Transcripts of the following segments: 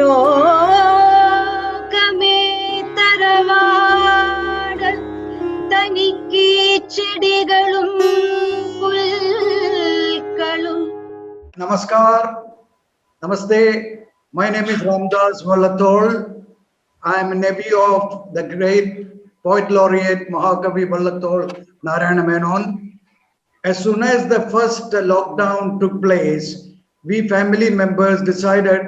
லோகமே தரவாட தனிக்கே செடிகளும் புல்களும். Namaskar, Namaste. My name is Ramdas Vallathol. I am a nephew of the great poet laureate Mahakavi Vallathol Narayana Menon. As soon as the first lockdown took place, we family members decided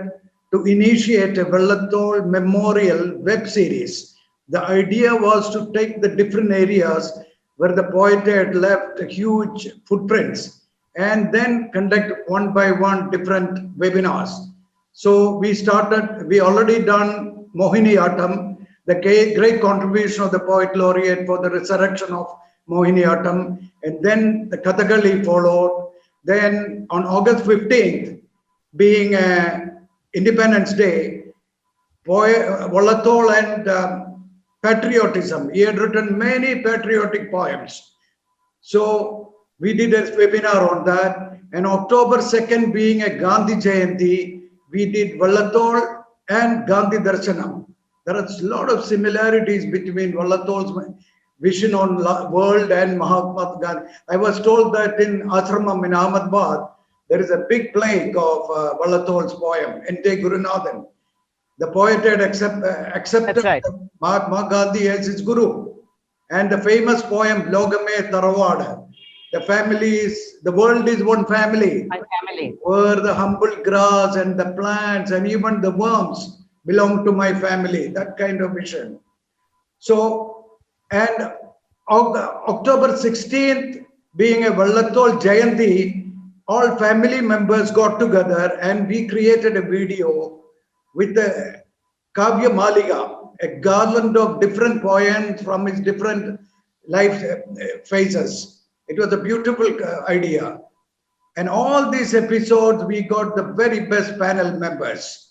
to initiate a Vallathol memorial web series. The idea was to take the different areas where the poet had left huge footprints and then conduct one by one different webinars. So we already done Mohiniyattam, the great contribution of the poet laureate for the resurrection of Mohiniyattam, and then the Kathakali followed. Then on August 15th, being Independence Day, Vallathol and patriotism. He had written many patriotic poems. So we did a webinar on that. And October 2nd, being a Gandhi Jayanti, we did Vallathol and Gandhi Darshanam. There are a lot of similarities between Vallathol's vision on world and Mahatma Gandhi. I was told that in Ashramam in Ahmedabad, there is a big plaque of Vallathol's poem, Ente Gurunathan. The poet had accepted Mahatma Gandhi as his guru. And the famous poem, Logame Taravada, the world is one family. My family. Where the humble grass and the plants and even the worms belong to my family. That kind of vision. So, and October 16th, being a Vallathol Jayanti, all family members got together and we created a video with the Kavya Mallika, a garland of different poems from his different life phases. It was a beautiful idea. And all these episodes, we got the very best panel members.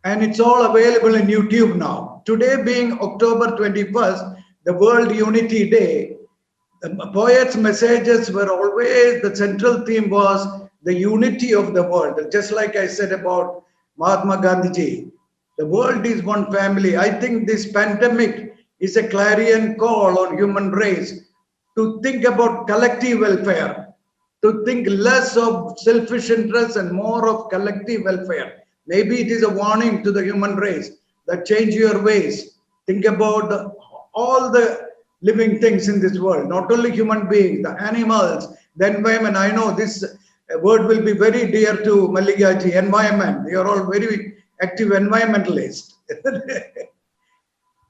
And it's all available in YouTube now. Today being October 21st, the World Unity Day, the poets' messages were always, the central theme was the unity of the world. Just like I said about Mahatma Gandhiji, the world is one family. I think this pandemic is a clarion call on human race to think about collective welfare, to think less of selfish interests and more of collective welfare. Maybe it is a warning to the human race that change your ways. Think about all the living things in this world, not only human beings, the animals, the environment. I know this word will be very dear to Mallika ji, environment. You are all very active environmentalists.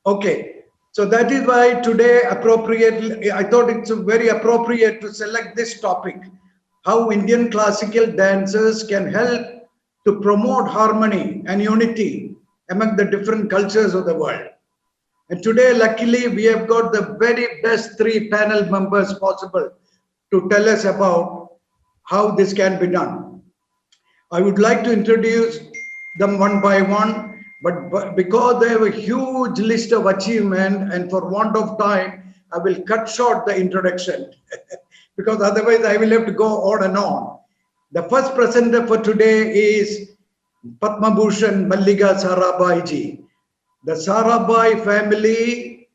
Okay, so that is why today appropriately, I thought it's very appropriate to select this topic, how Indian classical dancers can help to promote harmony and unity among the different cultures of the world. And today, luckily, we have got the very best 3 panel members possible to tell us about how this can be done. I would like to introduce them one by one, but because they have a huge list of achievement and for want of time, I will cut short the introduction because otherwise I will have to go on and on. The first presenter for today is Padma Bhushan Mallika Sarabhai ji. The Sarabhai family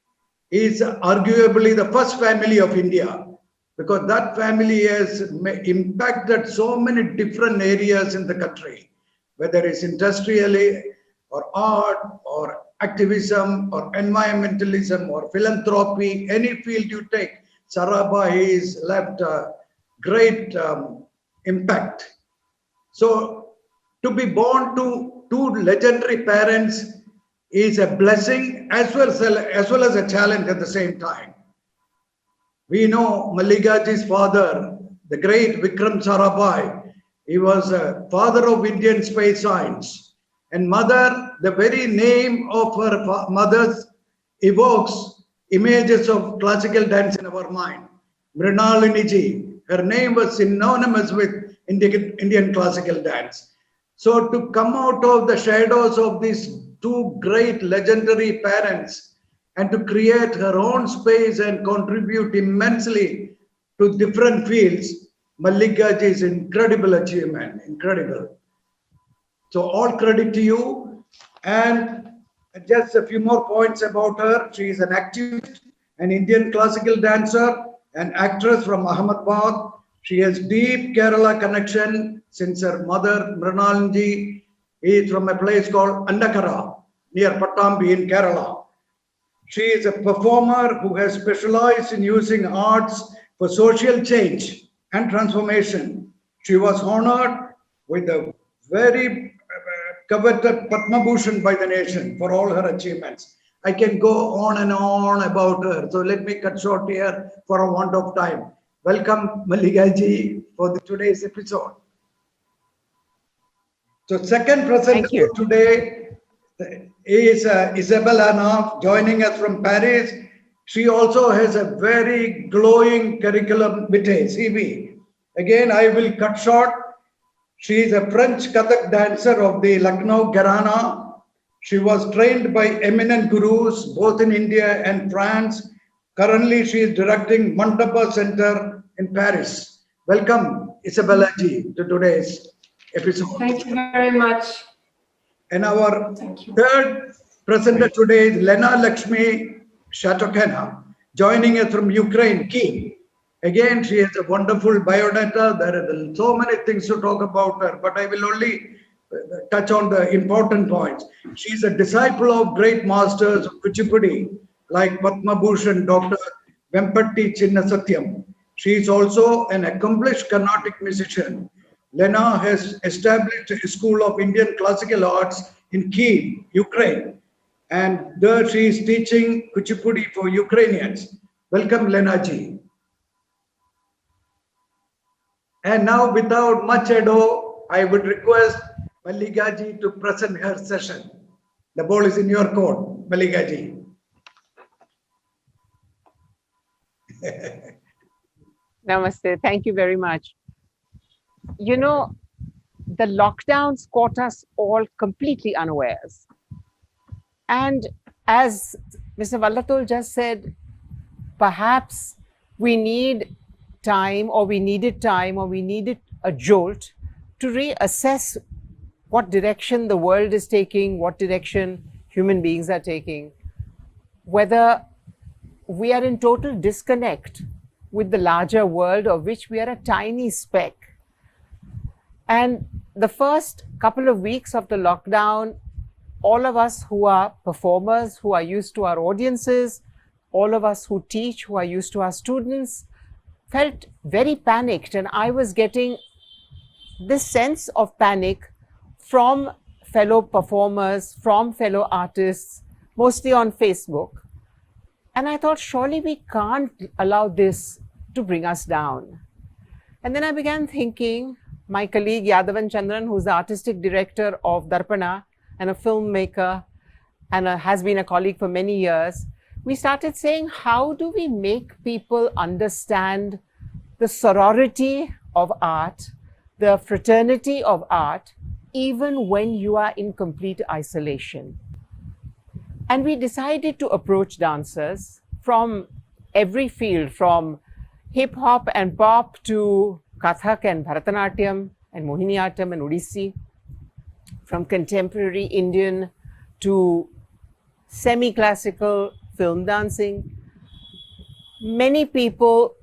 is arguably the first family of India because that family has impacted so many different areas in the country, whether it's industrially or art or activism or environmentalism or philanthropy, any field you take, Sarabhai has left a great impact. So to be born to 2 legendary parents is a blessing as well as a challenge at the same time. We know Mallika ji's father, the great Vikram Sarabhai. He was a father of Indian space science. And mother, the very name of her mother evokes images of classical dance in our mind. Mrinalini ji, her name was synonymous with Indian classical dance. So to come out of the shadows of these 2 great legendary parents and to create her own space and contribute immensely to different fields, Mallika ji's incredible achievement, incredible. So all credit to you. And just a few more points about her. She is an activist, an Indian classical dancer, an actress from Ahmedabad. She has deep Kerala connection since her mother, Mrinalanji, is from a place called Andakara, near Pattambi in Kerala. She is a performer who has specialized in using arts for social change and transformation. She was honored with a very coveted Padma Bhushan by the nation for all her achievements. I can go on and on about her. So let me cut short here for a want of time. Welcome, Mallika ji, for today's episode. So second presenter today is Isabella Anaf, joining us from Paris. She also has a very glowing curriculum vitae, CV. Again, I will cut short. She is a French Kathak dancer of the Lucknow Gharana. She was trained by eminent gurus both in India and France. Currently, she is directing Mandapa Center in Paris. Welcome, Isabella ji, to today's episode. Thank you very much. And our third presenter today is Lena Lakshmi Shatokena, joining us from Ukraine, Kyiv. Again, she has a wonderful biodata. There are so many things to talk about her, but I will only touch on the important points. She is a disciple of great masters of Kuchipudi, like Padma Bhushan, Dr. Vempatti Chinnasatyam. She is also an accomplished Carnatic musician. Lena has established a school of Indian classical arts in Kyiv, Ukraine, and there she is teaching Kuchipudi for Ukrainians. Welcome, Lena ji. And now, without much ado, I would request Mallika ji to present her session. The ball is in your court, Mallika ji. Namaste. Thank you very much. You know, the lockdowns caught us all completely unawares. And as Mr. Vallathol just said, perhaps we need time, or we needed a jolt to reassess what direction the world is taking, what direction human beings are taking, whether we are in total disconnect with the larger world of which we are a tiny speck. And the first couple of weeks of the lockdown, all of us who are performers, who are used to our audiences, all of us who teach, who are used to our students, felt very panicked. And I was getting this sense of panic from fellow performers, from fellow artists, mostly on Facebook. And I thought, surely we can't allow this to bring us down. And then I began thinking, my colleague Yadavan Chandran, who's the artistic director of Darpana and a filmmaker and has been a colleague for many years, we started saying, how do we make people understand the sorority of art, the fraternity of art, even when you are in complete isolation? And we decided to approach dancers from every field, from hip hop and pop to Kathak and Bharatanatyam and Mohiniyattam and Odissi, from contemporary Indian to semi-classical film dancing. Many people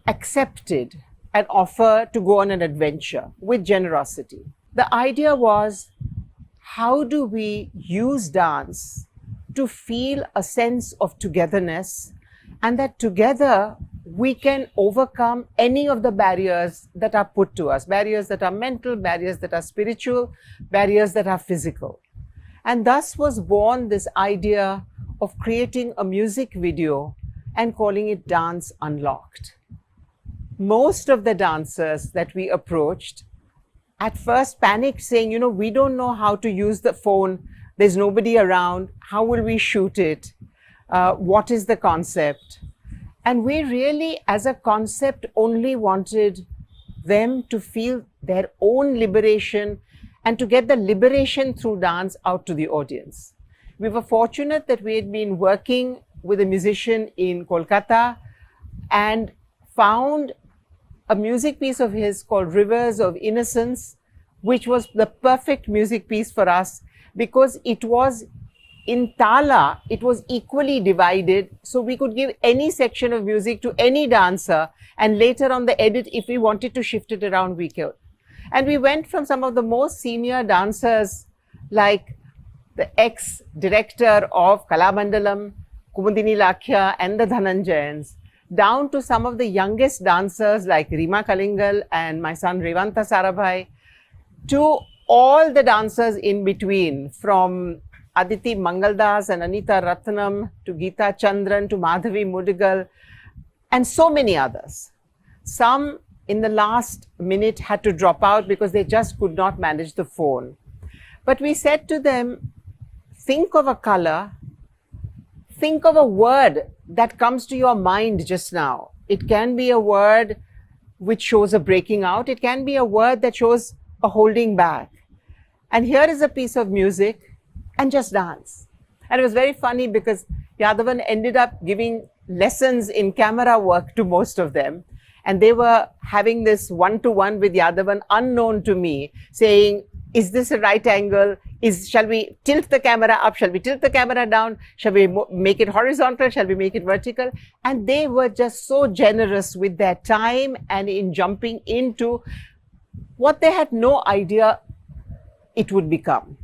accepted an offer to go on an adventure with generosity. The idea was, how do we use dance to feel a sense of togetherness, and that together we can overcome any of the barriers that are put to us, barriers that are mental, barriers that are spiritual, barriers that are physical. And thus was born this idea of creating a music video and calling it Dance Unlocked. Most of the dancers that we approached at first panicked, saying, we don't know how to use the phone. There's nobody around. How will we shoot it? What is the concept? And we really, as a concept, only wanted them to feel their own liberation and to get the liberation through dance out to the audience. We were fortunate that we had been working with a musician in Kolkata and found a music piece of his called Rivers of Innocence, which was the perfect music piece for us, because it was in Tala, it was equally divided. So we could give any section of music to any dancer, and later on the edit, if we wanted to shift it around, we could. And we went from some of the most senior dancers, like the ex-director of Kalamandalam, Kumudini Lakhya, and the Dhananjayans, down to some of the youngest dancers like Rima Kalingal and my son Mallika Sarabhai, to all the dancers in between, from Aditi Mangaldas and Anita Ratnam to Geeta Chandran to Madhavi Mudigal, and so many others. Some in the last minute had to drop out because they just could not manage the phone. But we said to them, think of a color, think of a word that comes to your mind just now. It can be a word which shows a breaking out. It can be a word that shows a holding back. And here is a piece of music, and just dance. And it was very funny because Yadavan ended up giving lessons in camera work to most of them. And they were having this one-to-one with Yadavan, unknown to me, saying, is this a right angle? Shall we tilt the camera up? Shall we tilt the camera down? Shall we make it horizontal? Shall we make it vertical? And they were just so generous with their time and in jumping into what they had no idea it would become.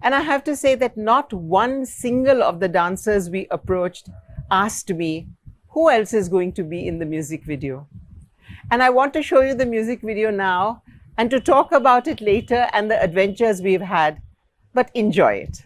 And I have to say that not one single of the dancers we approached asked me, who else is going to be in the music video? And I want to show you the music video now and to talk about it later and the adventures we've had, but enjoy it.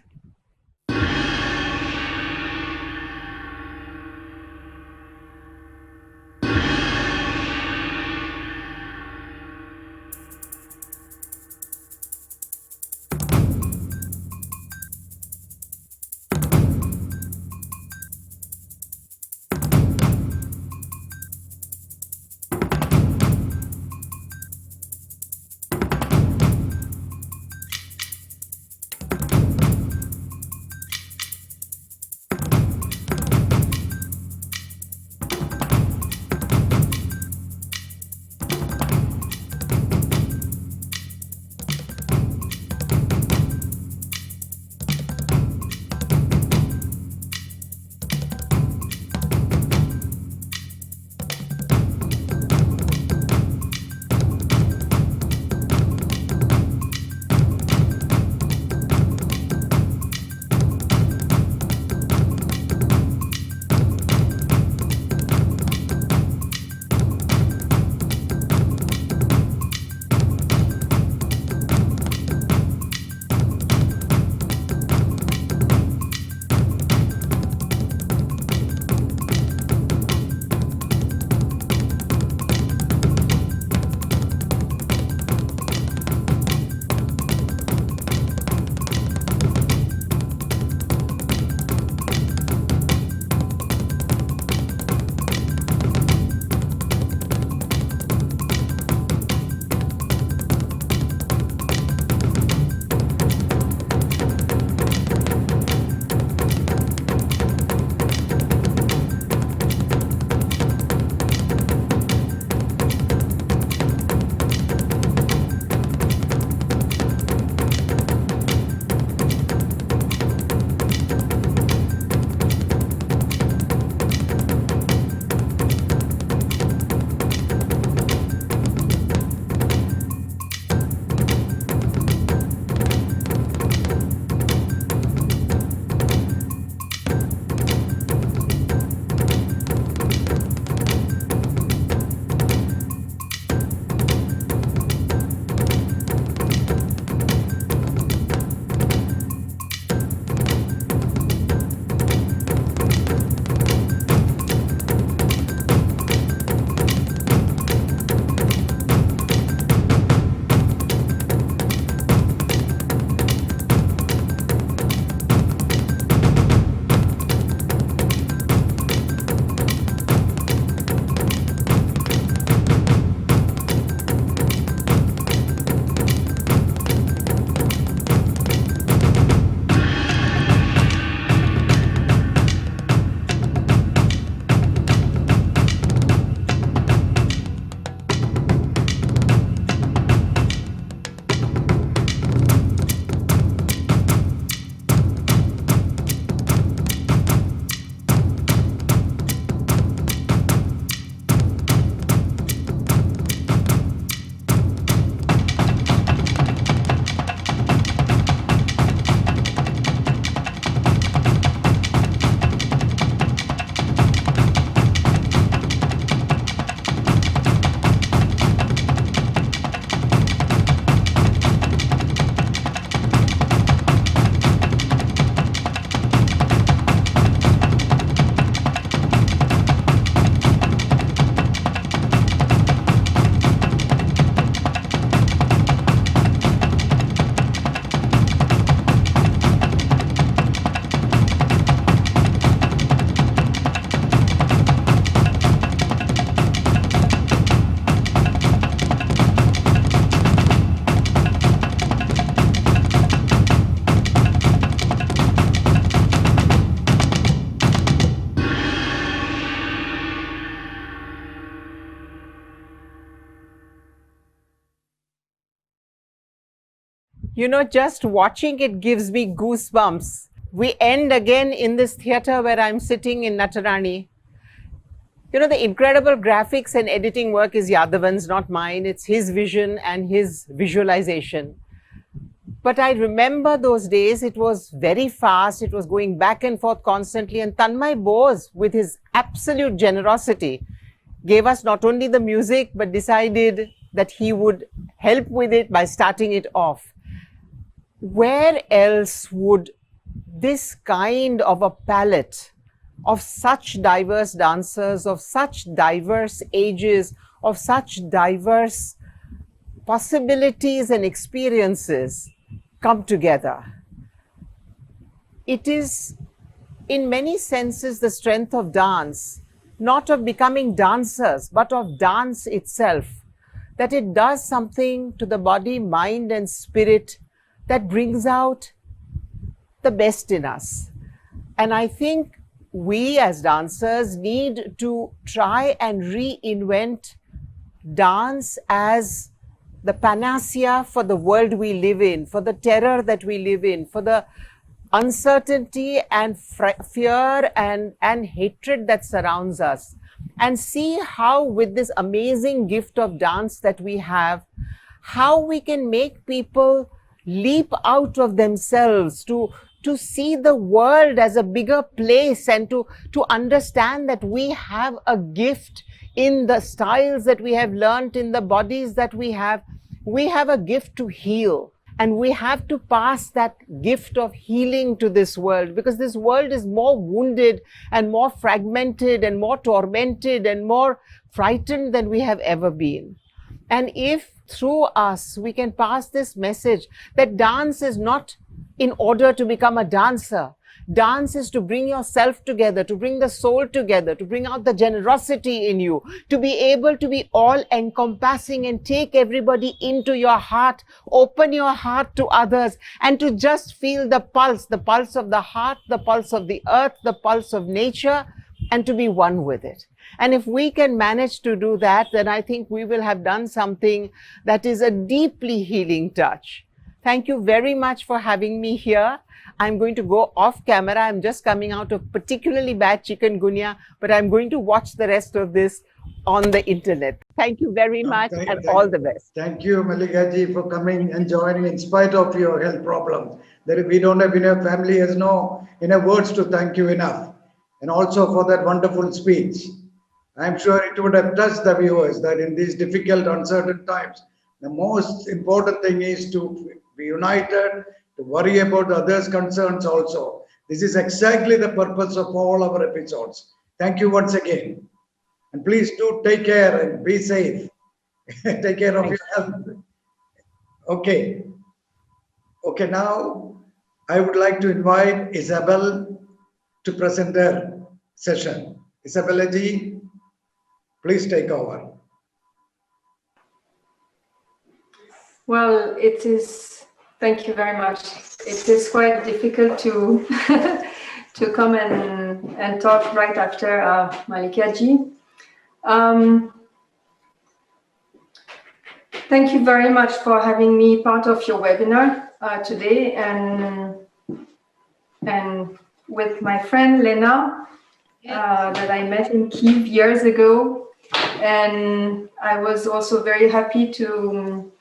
You know, just watching it gives me goosebumps. We end again in this theater where I'm sitting in Natarani. You know, the incredible graphics and editing work is Yadavan's, not mine. It's his vision and his visualization. But I remember those days, it was very fast. It was going back and forth constantly. And Tanmay Bose, with his absolute generosity, gave us not only the music, but decided that he would help with it by starting it off. Where else would this kind of a palette of such diverse dancers, of such diverse ages, of such diverse possibilities and experiences come together? It is, in many senses, the strength of dance, not of becoming dancers, but of dance itself, that it does something to the body, mind, and spirit that brings out the best in us. And I think we as dancers need to try and reinvent dance as the panacea for the world we live in, for the terror that we live in, for the uncertainty and fear and hatred that surrounds us. And see how, with this amazing gift of dance that we have, how we can make people leap out of themselves to see the world as a bigger place, and to understand that we have a gift in the styles that we have learnt, in the bodies that we have. We have a gift to heal, and we have to pass that gift of healing to this world, because this world is more wounded and more fragmented and more tormented and more frightened than we have ever been. And if through us we can pass this message that dance is not in order to become a dancer. Dance is to bring yourself together, to bring the soul together, to bring out the generosity in you, to be able to be all encompassing and take everybody into your heart, open your heart to others, and to just feel the pulse of the heart, the pulse of the earth, the pulse of nature, and to be one with it. And if we can manage to do that, then I think we will have done something that is a deeply healing touch. Thank you very much for having me here. I'm going to go off camera. I'm just coming out of particularly bad chikungunya, but I'm going to watch the rest of this on the internet. Thank you very much, and all the best. Thank you, Mallika ji, for coming and joining in spite of your health problems. We don't have enough, family has no enough words to thank you enough. And also for that wonderful speech. I'm sure it would have touched the viewers that in these difficult, uncertain times, the most important thing is to be united, to worry about others' concerns also. This is exactly the purpose of all our episodes. Thank you once again. And please do take care and be safe. Take care of your health. Okay. Okay, now I would like to invite Isabel to present her session. Isabella ji, please take over. Well, it is, thank you very much. It is quite difficult to to come and talk right after Mallika ji. Thank you very much for having me part of your webinar today, and with my friend Lena that I met in Kyiv years ago, and I was also very happy to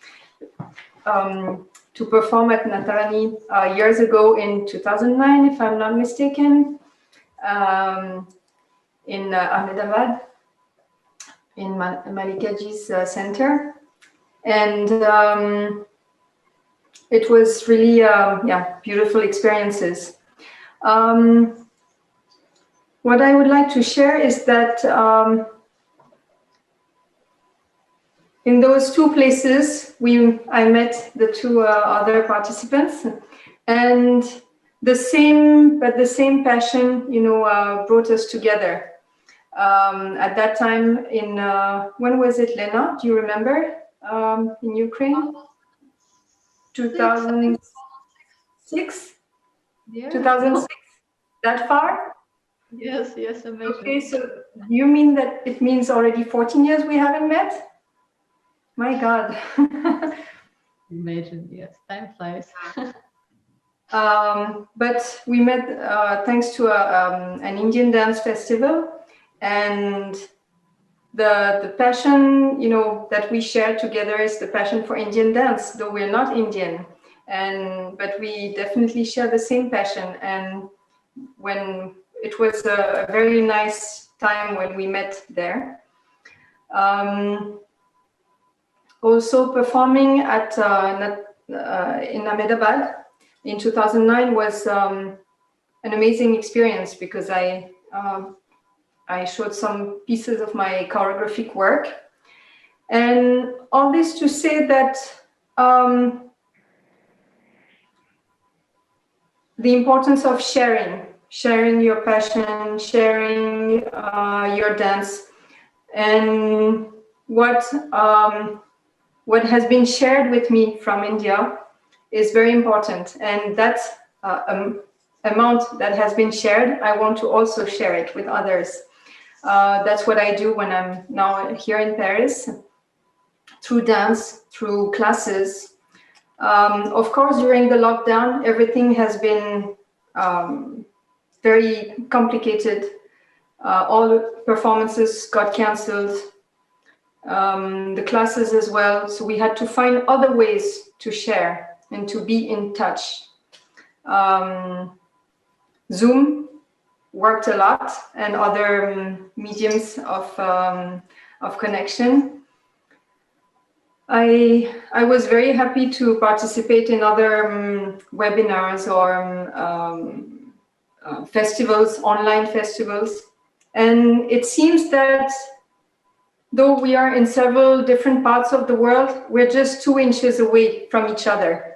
perform at Natarani years ago in 2009, if I'm not mistaken, in Ahmedabad, in Mallika ji's center. And it was really, beautiful experiences. What I would like to share is that in those two places, I met the two other participants, and the same passion, brought us together. At that time, in when was it, Lena? Do you remember? In Ukraine, 2006. Yeah. 2006. That far? Yes, amazing. Okay, so you mean that it means already 14 years we haven't met? My God. Imagine, yes, time flies. But we met thanks to an Indian dance festival, and the passion, you know, that we share together is the passion for Indian dance, though we're not Indian, but we definitely share the same passion. And when it was a very nice time when we met there. Also performing at in Ahmedabad in 2009 was an amazing experience, because I showed some pieces of my choreographic work. And all this to say that the importance of sharing your passion, sharing your dance, and what has been shared with me from India is very important. And that amount that has been shared, I want to also share it with others. That's what I do when I'm now here in Paris, through dance, through classes. Of course, during the lockdown, everything has been very complicated. All the performances got cancelled, the classes as well. So we had to find other ways to share and to be in touch. Zoom worked a lot, and other mediums of connection. I was very happy to participate in other webinars or festivals, online festivals. And it seems that though we are in several different parts of the world, we're just 2 inches away from each other,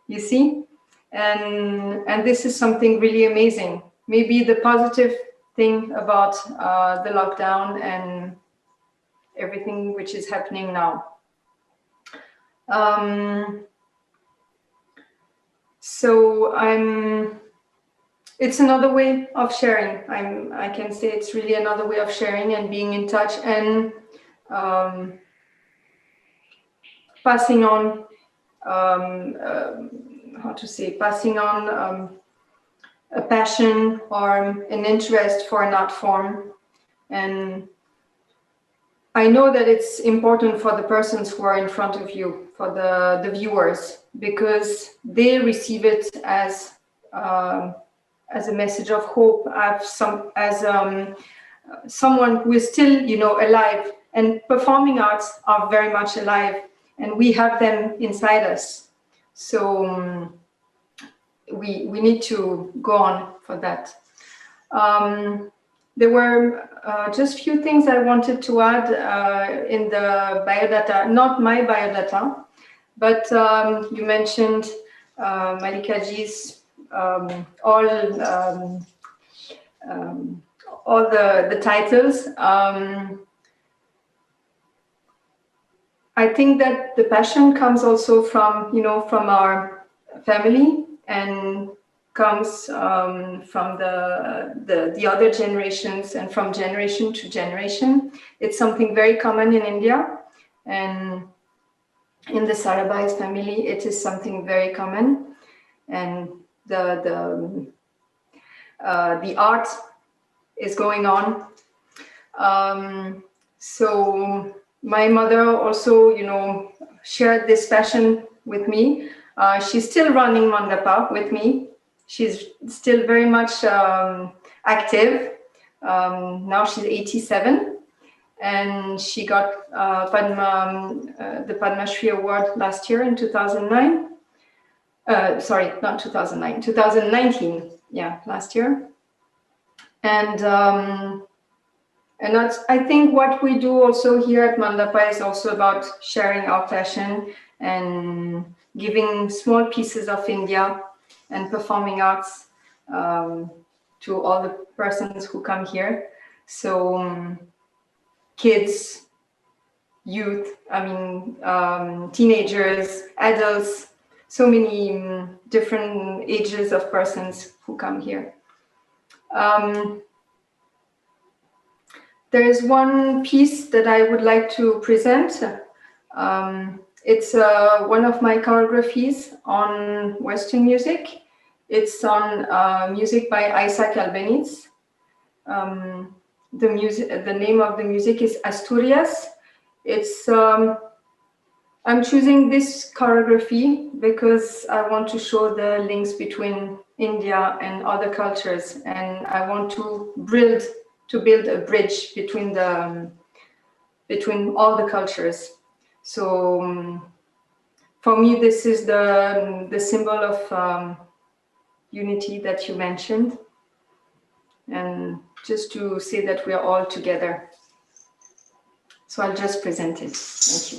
you see? And this is something really amazing. Maybe the positive thing about the lockdown and everything which is happening now. So it's another way of sharing. I can say it's really another way of sharing and being in touch and passing on, passing on a passion or an interest for an art form. And I know that it's important for the persons who are in front of you, for the viewers, because they receive it as a message of hope, as someone who is still, you know, alive. And performing arts are very much alive, and we have them inside us. So we need to go on for that. There were just few things I wanted to add in the biodata, not my biodata, but you mentioned Mallika ji's all the titles. I think that the passion comes also from, you know, from our family, and comes from the other generations, and from generation to generation. It's something very common in India, and in the Sarabhai's family, it is something very common. And the art is going on. So my mother also, you know, shared this passion with me. She's still running Mandapa with me. She's still very much active. Now she's 87, and she got the Padma Shri Award last year in 2009. Sorry, not 2009, 2019. Yeah, last year. And that's, I think, what we do also here at Mandapa is also about sharing our passion and giving small pieces of India and performing arts to all the persons who come here. So kids, youth, teenagers, adults, so many different ages of persons who come here. There is one piece that I would like to present. It's one of my choreographies on Western music. It's on music by Isaac Albeniz. The name of the music is Asturias. It's I'm choosing this choreography because I want to show the links between India and other cultures, and I want to build a bridge between between all the cultures. So for me, this is the symbol of unity that you mentioned, and just to say that we are all together. So I'll just present it. Thank you.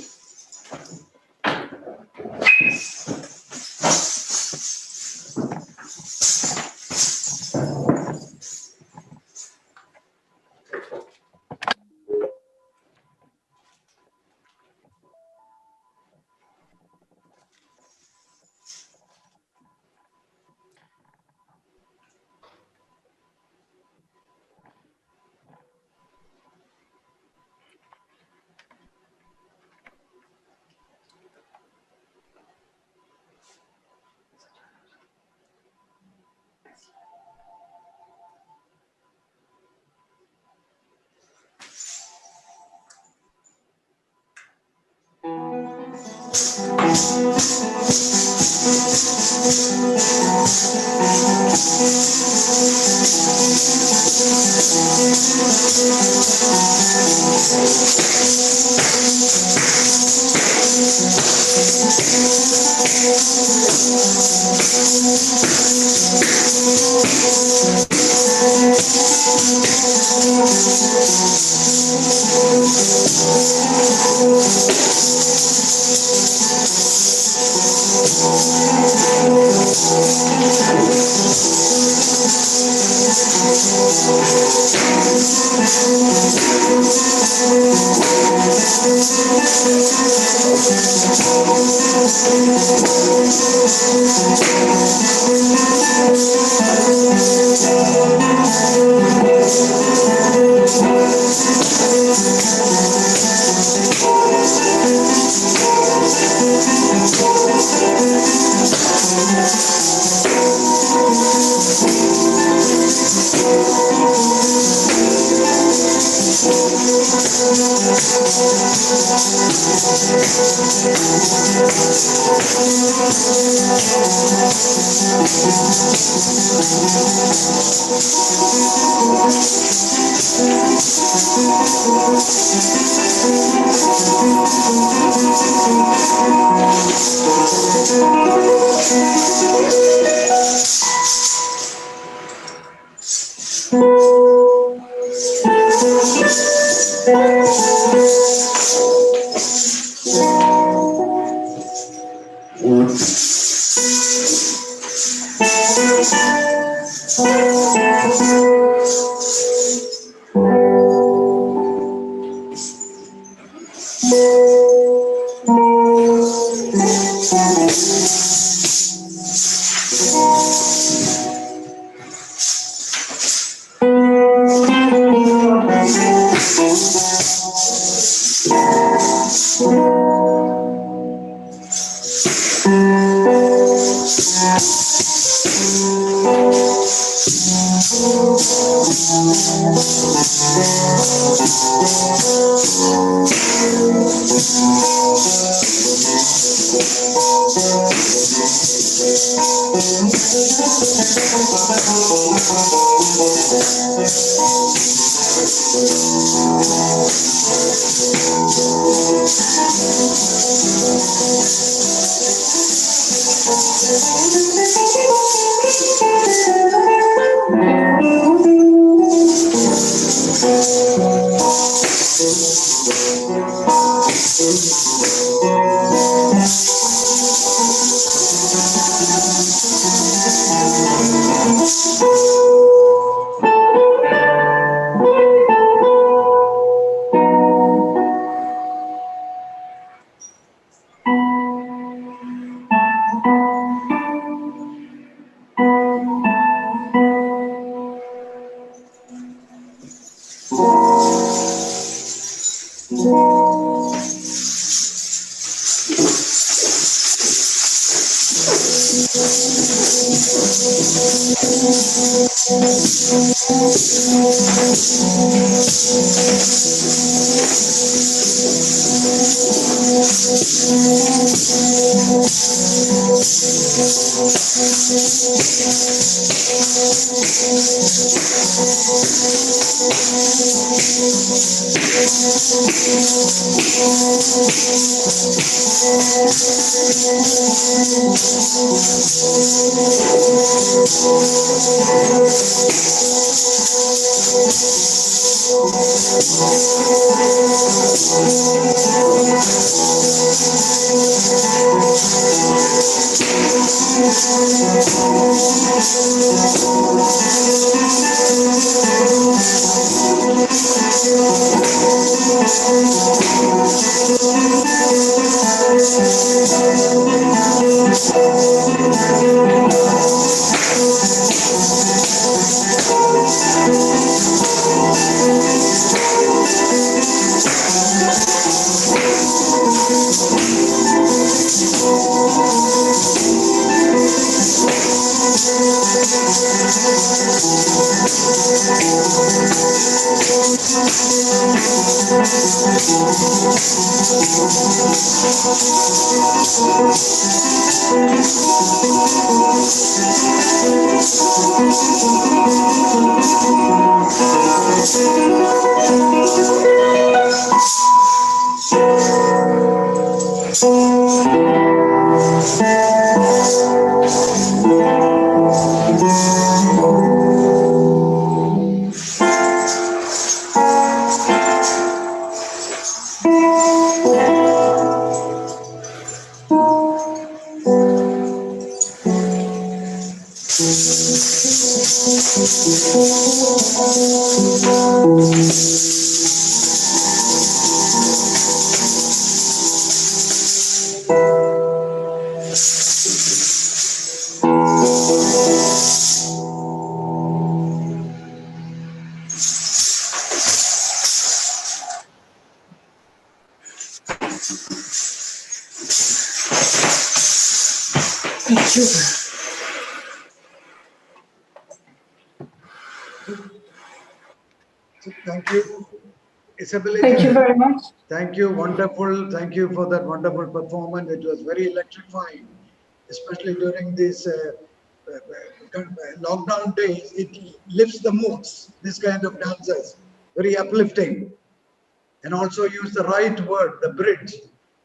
Thank you. So thank you, Isabella. Thank you very much. Thank you, wonderful. Thank you for that wonderful performance. It was very electrifying, especially during these lockdown days. It lifts the moods, this kind of dances, very uplifting. And also use the right word, the bridge.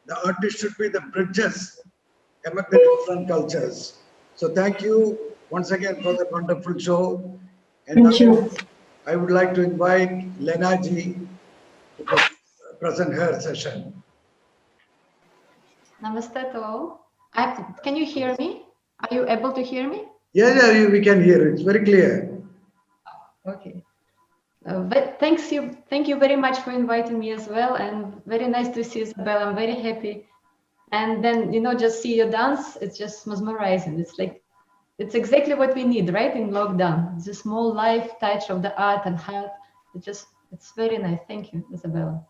The artist should be the bridges among the different cultures. So thank you once again for that wonderful show. And Thank you. I would like to invite Lena ji to present her session. Namaste to all. Can you hear me? Are you able to hear me? Yeah, we can hear it. It's very clear. Okay. But thank you very much for inviting me as well, and very nice to see Isabel. I'm very happy. And then, just see your dance. It's just mesmerizing. It's exactly what we need, right? In lockdown, it's a small life touch of the art and heart. It's very nice. Thank you, Isabella.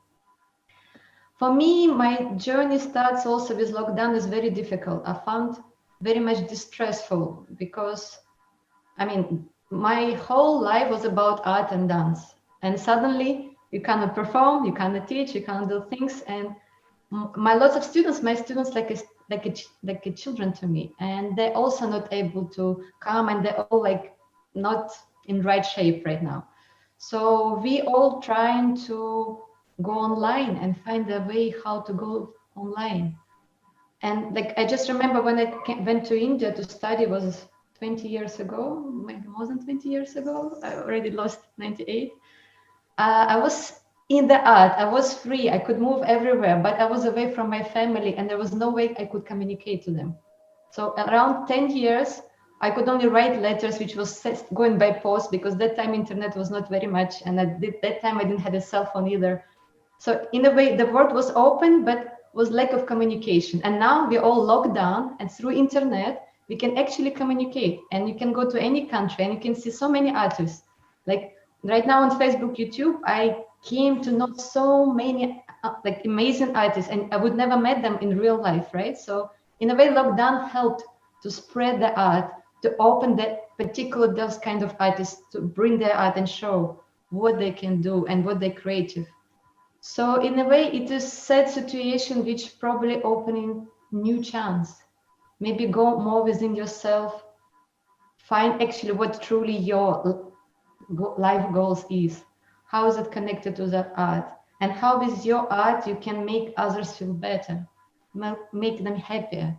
For me, my journey starts also with lockdown is very difficult. I found very much distressful because, my whole life was about art and dance. And suddenly you cannot perform, you cannot teach, you cannot do things. And my students like a children to me. And they're also not able to come, and they're all not in right shape right now. So we all trying to go online and find a way how to go online. And I just remember when I went to India to study, was 20 years ago, maybe more than 20 years ago. I already lost 98. I was in the art. I was free. I could move everywhere, but I was away from my family, and there was no way I could communicate to them. So around 10 years, I could only write letters, which was going by post, because that time internet was not very much, and that time I didn't have a cell phone either. So in a way, the world was open, but was lack of communication. And now we're all locked down, and through internet, we can actually communicate, and you can go to any country and you can see so many artists. Like right now on Facebook, YouTube, I came to know so many amazing artists, and I would never met them in real life, right? So in a way, lockdown helped to spread the art, to open that particular those kind of artists to bring their art and show what they can do and what they're creative. So in a way, it is sad situation which probably opening new chance. Maybe go more within yourself, find actually what truly your life goals is. How is it connected to the art? And how with your art you can make others feel better, make them happier.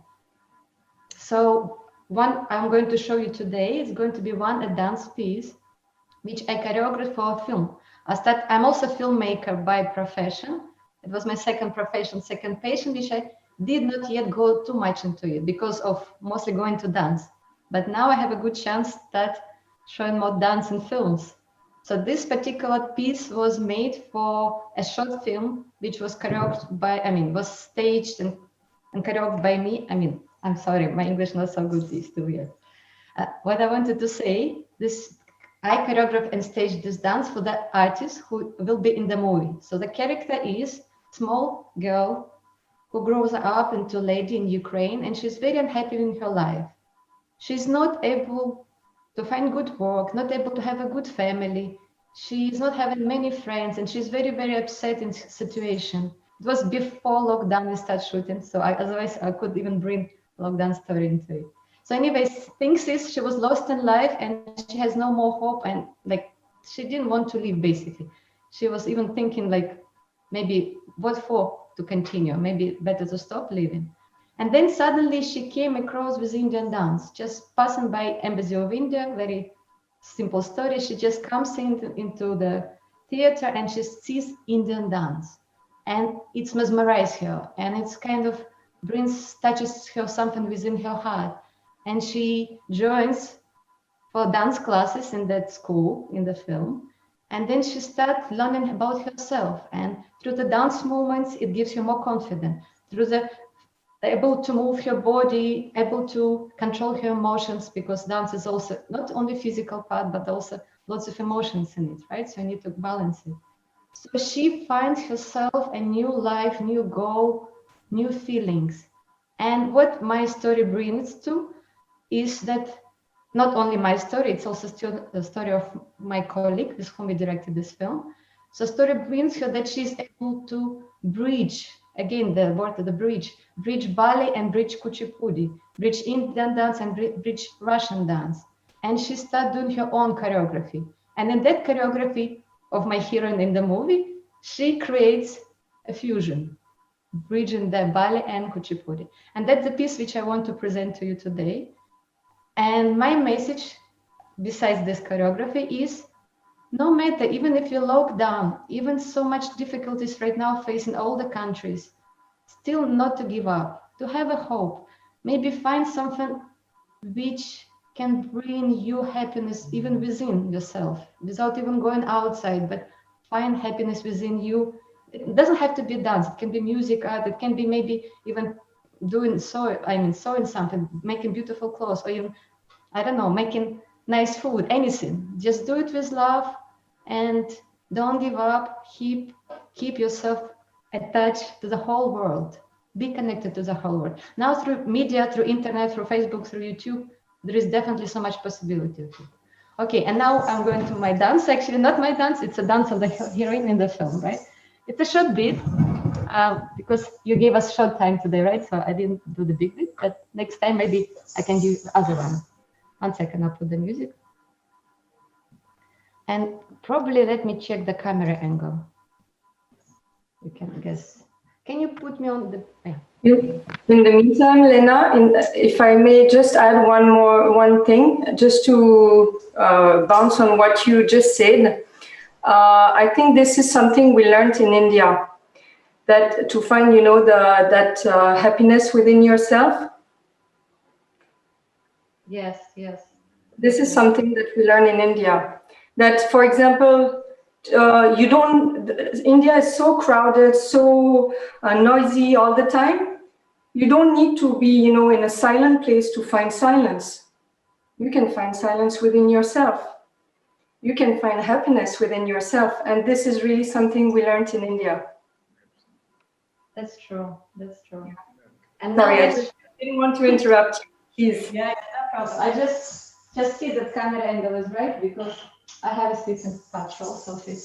So one I'm going to show you today is going to be a dance piece, which I choreographed for a film. I'm also a filmmaker by profession. It was my second profession, second passion, which I did not yet go too much into it because of mostly going to dance. But now I have a good chance to start showing more dance in films. So this particular piece was made for a short film, which was choreographed by, was staged and choreographed by me. I'm sorry, my English not so good, it's too weird. What I wanted to say, I choreographed and staged this dance for the artist who will be in the movie. So the character is small girl who grows up into a lady in Ukraine, and she's very unhappy in her life. She's not able to find good work, not able to have a good family. She's not having many friends, and she's very, very upset in situation. It was before lockdown we started shooting, so otherwise I could even bring lockdown story into it. So anyways, things is she was lost in life and she has no more hope, and she didn't want to live basically. She was even thinking maybe what for to continue, maybe better to stop living. And then suddenly she came across with Indian dance, just passing by Embassy of India, very simple story. She just comes into the theater and she sees Indian dance, and it's mesmerized her, and it's kind of touches her something within her heart. And she joins for dance classes in that school, in the film. And then she starts learning about herself. And through the dance movements, it gives her more confidence. Through able to move her body, able to control her emotions, because dance is also not only physical part, but also lots of emotions in it, right? So you need to balance it. So she finds herself a new life, new goal, new feelings. And what my story brings to is that not only my story, it's also still the story of my colleague with whom we directed this film. So story brings her that she's able to bridge, again, the word of the bridge ballet and bridge kuchipudi, bridge Indian dance and bridge Russian dance. And she started doing her own choreography. And in that choreography of my heroine in the movie, she creates a fusion, bridging the ballet and kuchipudi. And that's the piece which I want to present to you today. And my message, besides this choreography, is no matter, even if you lock down, even so much difficulties right now facing all the countries, still not to give up, to have a hope, maybe find something which can bring you happiness even within yourself, without even going outside, but find happiness within you. It doesn't have to be dance, it can be music, art, it can be maybe even doing sewing something, making beautiful clothes, or even, I don't know, making nice food, anything. Just do it with love and don't give up. Keep yourself attached to the whole world. Be connected to the whole world. Now through media, through internet, through Facebook, through YouTube, there is definitely so much possibility. Okay, and now I'm going to my dance. Actually, not my dance, it's a dance of the heroine in the film, right? It's a short bit, because you gave us short time today, right? So I didn't do the big bit, but next time maybe I can do the other one. 1 second, I'll put the music. And probably let me check the camera angle. You can guess. Can you put me on the... Yeah. In the meantime, Lena, if I may just add one thing, just to bounce on what you just said. I think this is something we learned in India, that to find, that happiness within yourself. Yes, yes. This is something that we learn in India. That, for example, India is so crowded, so noisy all the time. You don't need to be, in a silent place to find silence. You can find silence within yourself. You can find happiness within yourself. And this is really something we learned in India. That's true. That's true. And sorry, I didn't want to interrupt. Please. Yeah, no problem. I just see the camera angle is right because I have a speaking patch also of it.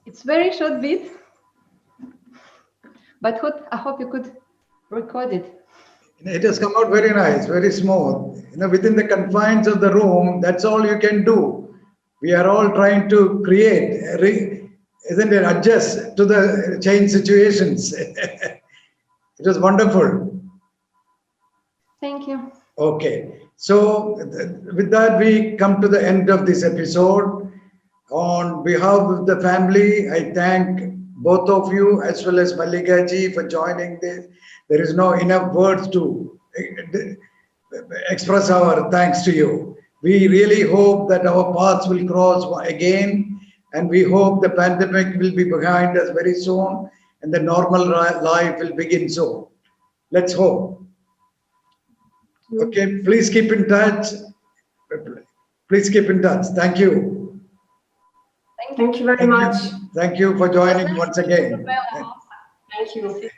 It's very short bit, but I hope you could record it. It has come out very nice, very smooth. Within the confines of the room, that's all you can do. We are all trying to create, isn't it? Adjust to the change situations. It was wonderful. Thank you. Okay, so with that, we come to the end of this episode. On behalf of the family, I thank both of you as well as Mallika ji for joining this. There is no enough words to express our thanks to you. We really hope that our paths will cross again, and we hope the pandemic will be behind us very soon and the normal life will begin soon. Let's hope. Okay, please keep in touch. Please keep in touch. Thank you. Thank you very much. Thank you for joining once again. Thank you.